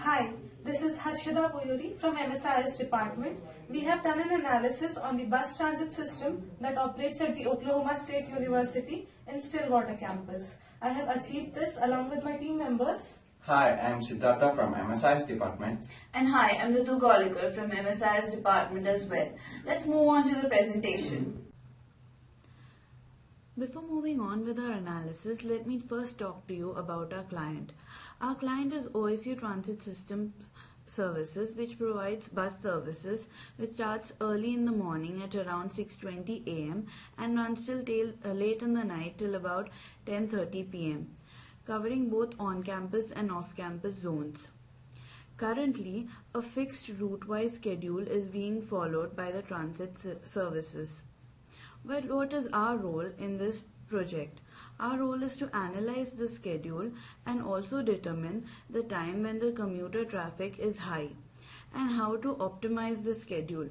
Hi, this is Harshada Puyuri from MSIS department. We have done an analysis on the bus transit system that operates at the Oklahoma State University in Stillwater campus. I have achieved this along with my team members. Hi, I am Siddhartha from MSIS department. And hi, I'm Ritu Golikar from MSIS department as well. Let's move on to the presentation. Before moving on with our analysis, let me first talk to you about our client. Our client is OSU Transit System Services, which provides bus services which starts early in the morning at around 6:20 a.m. and runs till late in the night till about 10:30 p.m., covering both on-campus and off-campus zones. Currently, a fixed route-wise schedule is being followed by the transit services. Well, what is our role in this project? Our role is to analyze the schedule and also determine the time when the commuter traffic is high and how to optimize the schedule.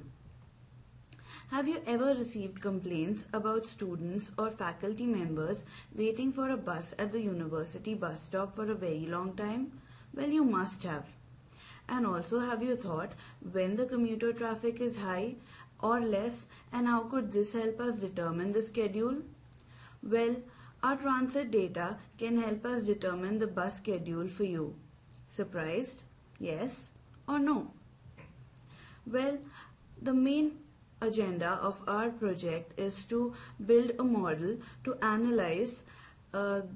Have you ever received complaints about students or faculty members waiting for a bus at the university bus stop for a very long time? Well, you must have. And also, have you thought when the commuter traffic is high or less, and how could this help us determine the schedule? Well, our transit data can help us determine the bus schedule for you. Surprised? Yes or no? Well, the main agenda of our project is to build a model to analyze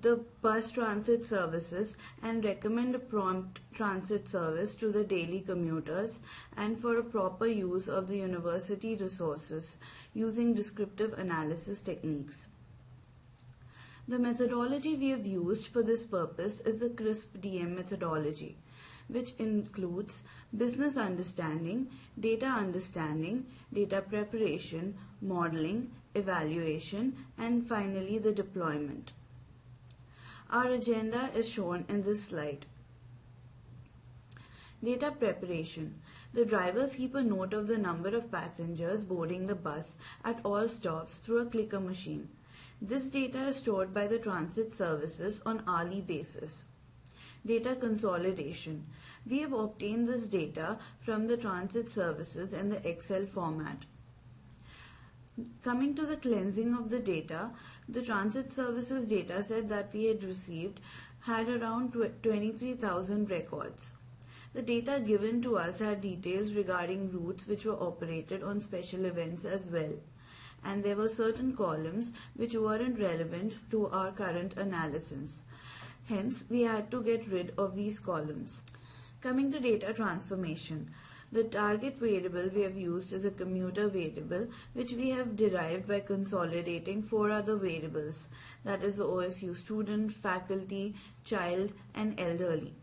the bus transit services and recommend a prompt transit service to the daily commuters and for a proper use of the university resources using descriptive analysis techniques. The methodology we have used for this purpose is the CRISP-DM methodology, which includes business understanding, data preparation, modeling, evaluation, and finally the deployment. Our agenda is shown in this slide. Data preparation. The drivers keep a note of the number of passengers boarding the bus at all stops through a clicker machine. This data is stored by the transit services on hourly basis. Data consolidation. We have obtained this data from the transit services in the Excel format. Coming to the cleansing of the data, the transit services data set that we had received had around 23,000 records. The data given to us had details regarding routes which were operated on special events as well. And there were certain columns which weren't relevant to our current analysis. Hence, we had to get rid of these columns. Coming to data transformation. The target variable we have used is a commuter variable which we have derived by consolidating 4 other variables, that is the OSU student, faculty, child and elderly.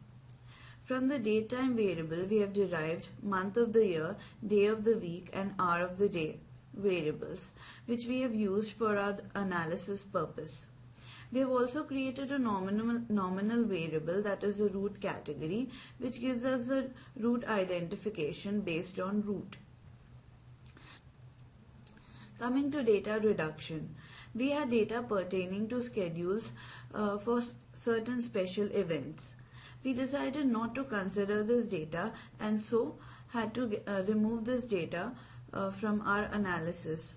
From the datetime variable we have derived month of the year, day of the week and hour of the day variables which we have used for our analysis purpose. We have also created a nominal variable, that is a route category, which gives us the route identification based on route. Coming to data reduction, we had data pertaining to schedules for certain special events. We decided not to consider this data and so had to remove this data from our analysis.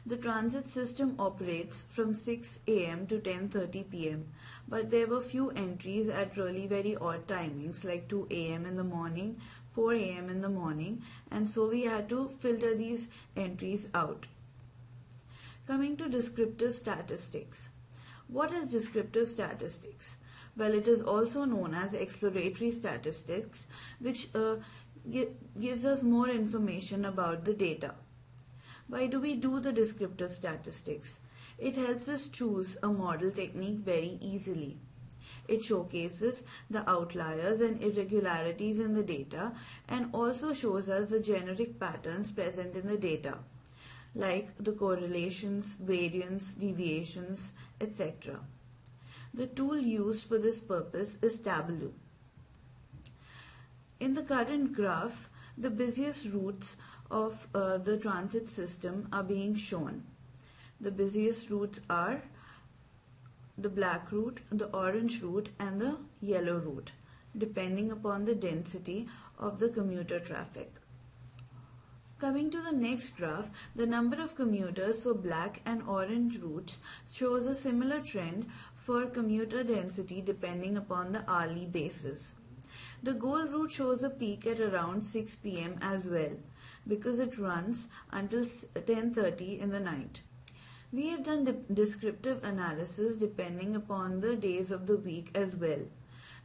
The transit system operates from 6 a.m. to 10:30 p.m. but there were few entries at really very odd timings like 2 a.m. in the morning, 4 a.m. in the morning, and so we had to filter these entries out. Coming to descriptive statistics. What is descriptive statistics? Well, it is also known as exploratory statistics, which gives us more information about the data. Why do we do the descriptive statistics? It helps us choose a model technique very easily. It showcases the outliers and irregularities in the data and also shows us the generic patterns present in the data, like the correlations, variance, deviations, etc. The tool used for this purpose is Tableau. In the current graph, the busiest routes of the transit system are being shown. The busiest routes are the black route, the orange route and the yellow route. depending upon the density of the commuter traffic. Coming to the next graph, the number of commuters for black and orange routes shows a similar trend for commuter density depending upon the hourly basis. The gold route shows a peak at around 6 p.m. as well because it runs until 10:30 in the night. We have done descriptive analysis depending upon the days of the week as well,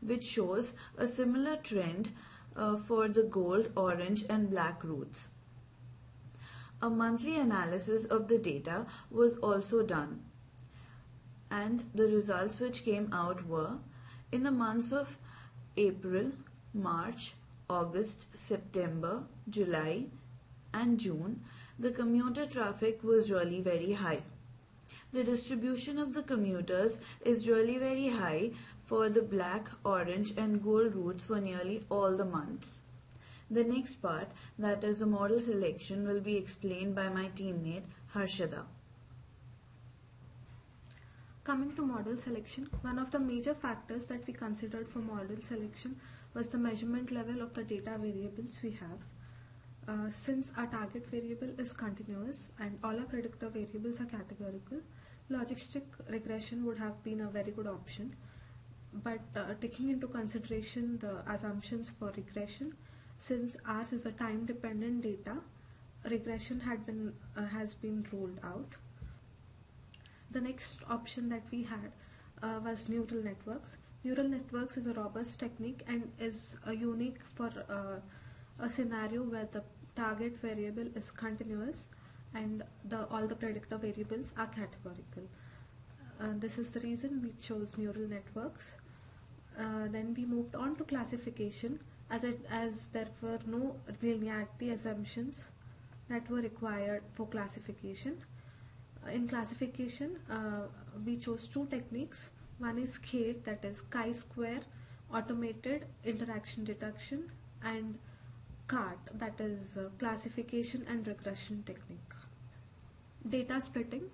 which shows a similar trend for the gold, orange and black routes. A monthly analysis of the data was also done, and the results which came out were: in the months of April, March, August, September, July and June, the commuter traffic was really very high. The distribution of the commuters is really very high for the black, orange and gold routes for nearly all the months. The next part, that is the model selection, will be explained by my teammate Harshada. Coming to model selection, one of the major factors that we considered for model selection was the measurement level of the data variables we have. Since our target variable is continuous and all our predictor variables are categorical, logistic regression would have been a very good option. But taking into consideration the assumptions for regression, since ours is a time-dependent data, regression has been ruled out. The next option that we had was neural networks. Neural networks is a robust technique and is unique for a scenario where the target variable is continuous and all the predictor variables are categorical. This is the reason we chose neural networks. Then we moved on to classification, as there were no linearity assumptions that were required for classification. In classification, we chose two techniques. One is CADE, that is chi-square automated interaction detection, and CART, that is classification and regression technique. Data splitting.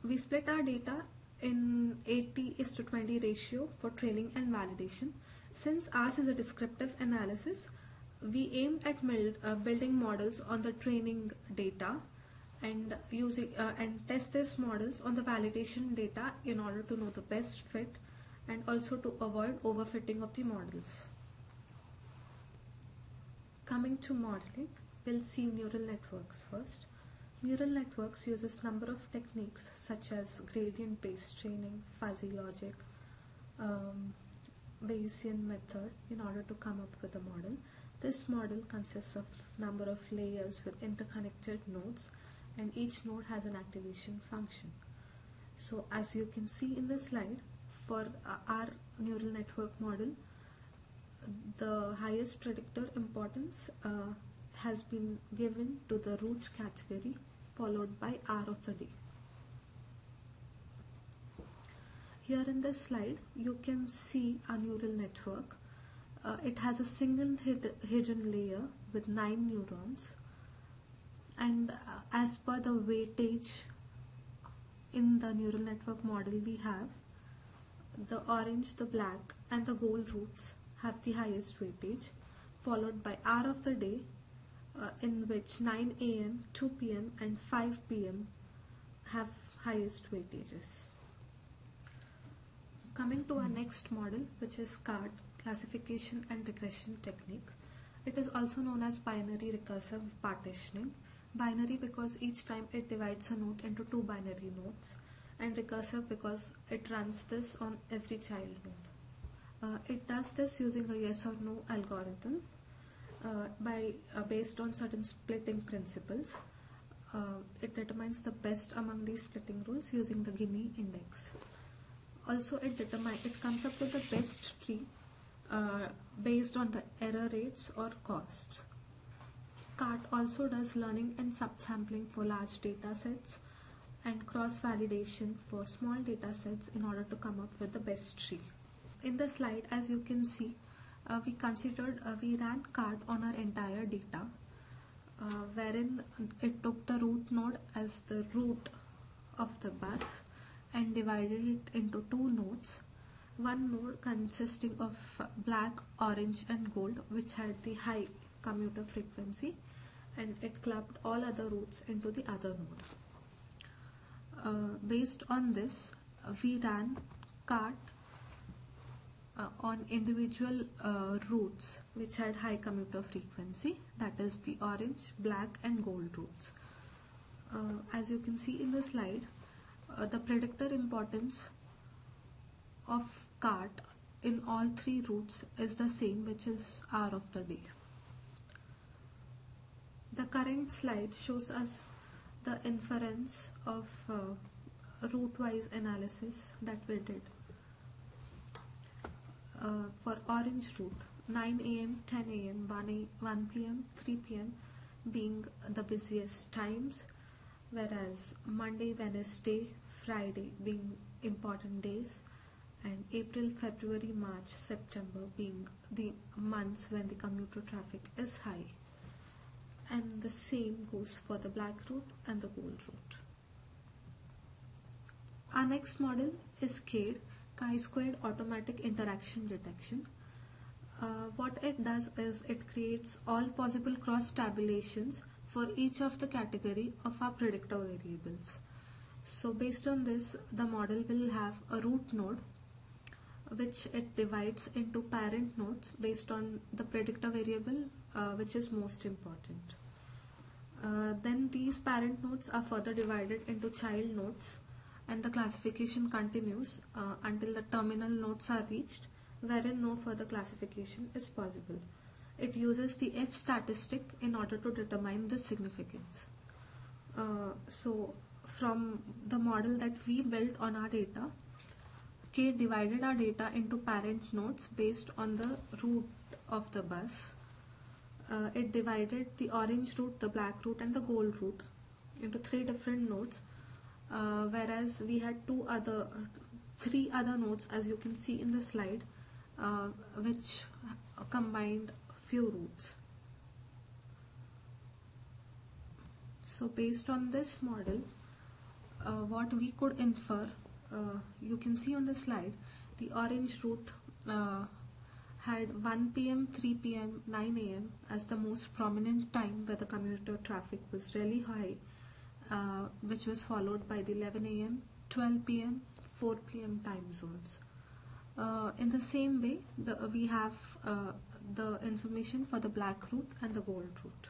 We split our data in 80:20 ratio for training and validation. Since ours is a descriptive analysis, we aimed at building models on the training data and test these models on the validation data in order to know the best fit and also to avoid overfitting of the models. Coming to modeling, we'll see neural networks first. Neural networks uses number of techniques such as gradient-based training, fuzzy logic, Bayesian method in order to come up with a model. This model consists of number of layers with interconnected nodes, and each node has an activation function. So as you can see in the slide, for our neural network model, the highest predictor importance has been given to the root category, followed by R of the day. Here in this slide, you can see a neural network. It has a single hidden layer with 9 neurons, and as per the weightage in the neural network model we have, the orange, the black and the gold roots have the highest weightage, followed by R of the day, in which 9 AM, 2 PM and 5 PM have highest weightages. Coming to our next model, which is CART, classification and regression technique. It is also known as binary recursive partitioning. Binary because each time it divides a node into 2 binary nodes, and recursive because it runs this on every child node. It does this using a yes or no algorithm based on certain splitting principles. It determines the best among these splitting rules using the Gini index. Also, it comes up with the best tree based on the error rates or costs. CART also does learning and subsampling for large data sets and cross-validation for small data sets in order to come up with the best tree. In the slide, as you can see, we ran CART on our entire data, wherein it took the root node as the root of the bus and divided it into 2 nodes, one node consisting of black, orange and gold, which had the high commuter frequency, and it clubbed all other routes into the other node. Based on this, we ran cart on individual routes which had high commuter frequency, that is the orange, black and gold routes. As you can see in the slide, the predictor importance of cart in all three routes is the same, which is hour of the day. The current slide shows us the inference of route-wise analysis that we did. For orange route, 9 a.m., 10 a.m., 1 p.m., 3 p.m. being the busiest times, whereas Monday, Wednesday, Friday being important days, and April, February, March, September being the months when the commuter traffic is high. And the same goes for the black route and the gold route. Our next model is CADE, chi-squared automatic interaction detection. What it does is it creates all possible cross tabulations for each of the category of our predictor variables. So based on this, the model will have a root node which it divides into parent nodes based on the predictor variable which is most important. Then these parent nodes are further divided into child nodes, and the classification continues until the terminal nodes are reached, wherein no further classification is possible. It uses the F statistic in order to determine the significance. So from the model that we built on our data, K divided our data into parent nodes based on the route of the bus. It divided the orange route, the black route and the gold route into three different nodes, whereas we had three other nodes, as you can see in the slide, which combined few routes. So based on this model, what we could infer, you can see on the slide, the orange route had 1 p.m., 3 p.m., 9 a.m. as the most prominent time where the commuter traffic was really high, which was followed by the 11 a.m., 12 p.m., 4 p.m. time zones. In the same way, we have the information for the black route and the gold route.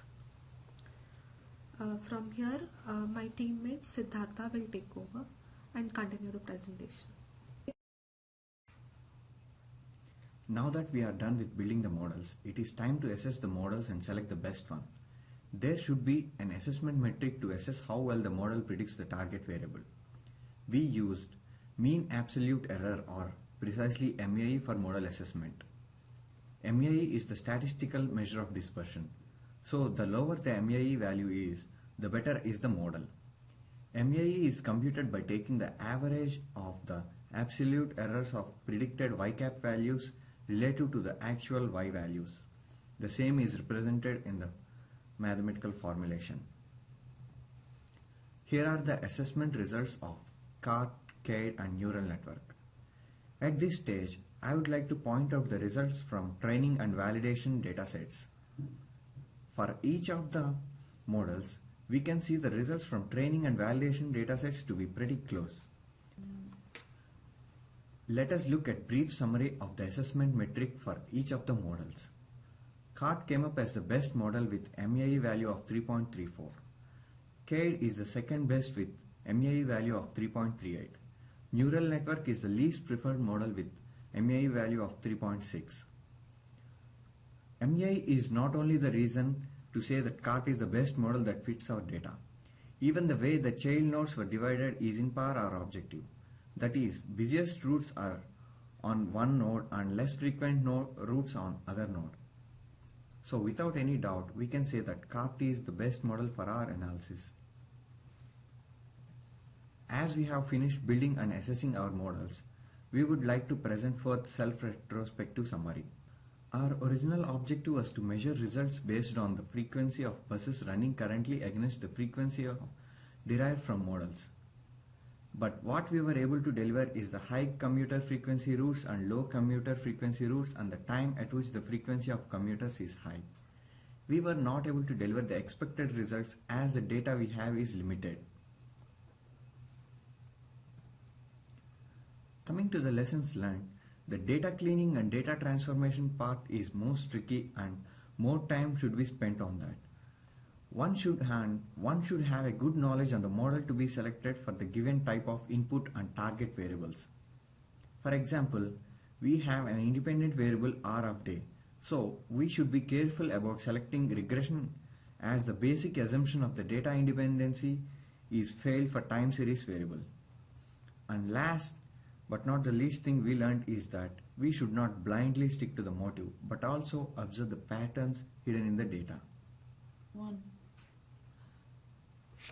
From here, my teammate Siddhartha will take over and continue the presentation. Now that we are done with building the models, it is time to assess the models and select the best one. There should be an assessment metric to assess how well the model predicts the target variable. We used mean absolute error, or precisely MEI, for model assessment. MEI is the statistical measure of dispersion. So the lower the MEI value is, the better is the model. MEI is computed by taking the average of the absolute errors of predicted y cap values relative to the actual y values. The same is represented in the mathematical formulation. Here are the assessment results of CART, CADE and neural network. At this stage, I would like to point out the results from training and validation datasets. For each of the models, we can see the results from training and validation datasets to be pretty close. Let us look at brief summary of the assessment metric for each of the models. CART came up as the best model with MEI value of 3.34. CADE is the second best with MEI value of 3.38. Neural network is the least preferred model with MEI value of 3.6. MEI is not only the reason to say that CART is the best model that fits our data. Even the way the child nodes were divided is in par our objective. That is, busiest routes are on one node and less frequent routes on other node. So without any doubt, we can say that CART is the best model for our analysis. As we have finished building and assessing our models, we would like to present forth self-retrospective summary. Our original objective was to measure results based on the frequency of buses running currently against the frequency derived from models. But what we were able to deliver is the high commuter frequency routes and low commuter frequency routes and the time at which the frequency of commuters is high. We were not able to deliver the expected results as the data we have is limited. Coming to the lessons learned, the data cleaning and data transformation part is most tricky and more time should be spent on that. One should have a good knowledge on the model to be selected for the given type of input and target variables. For example, we have an independent variable R of day, so we should be careful about selecting regression as the basic assumption of the data independency is failed for time series variable. And last but not the least thing we learned is that we should not blindly stick to the motive but also observe the patterns hidden in the data.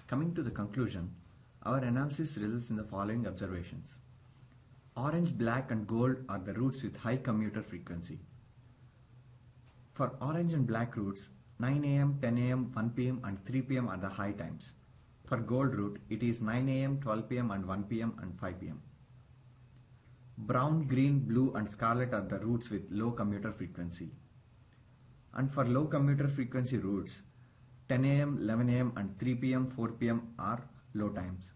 Coming to the conclusion, our analysis results in the following observations. Orange, black and gold are the routes with high commuter frequency. For orange and black routes, 9 am, 10 am, 1 pm and 3 pm are the high times. For gold route, it is 9 am, 12 pm and 1 pm and 5 pm. Brown, green, blue and scarlet are the routes with low commuter frequency. And for low commuter frequency routes, 10 am, 11 am and 3 pm, 4 pm are low times.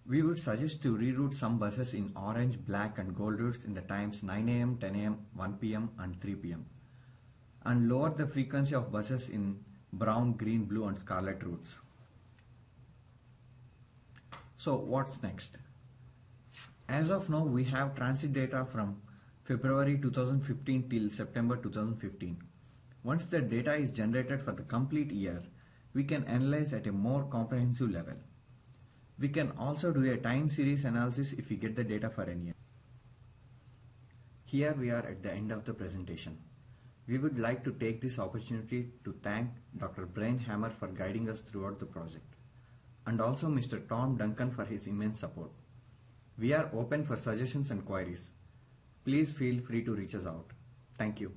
We would suggest to reroute some buses in orange, black and gold routes in the times 9 am, 10 am, 1 pm and 3 pm and lower the frequency of buses in brown, green, blue and scarlet routes. So what's next? As of now, we have transit data from February 2015 till September 2015. Once the data is generated for the complete year, we can analyze at a more comprehensive level. We can also do a time series analysis if we get the data for an year. Here we are at the end of the presentation. We would like to take this opportunity to thank Dr. Brian Hammer for guiding us throughout the project, and also Mr. Tom Duncan for his immense support. We are open for suggestions and queries. Please feel free to reach us out. Thank you.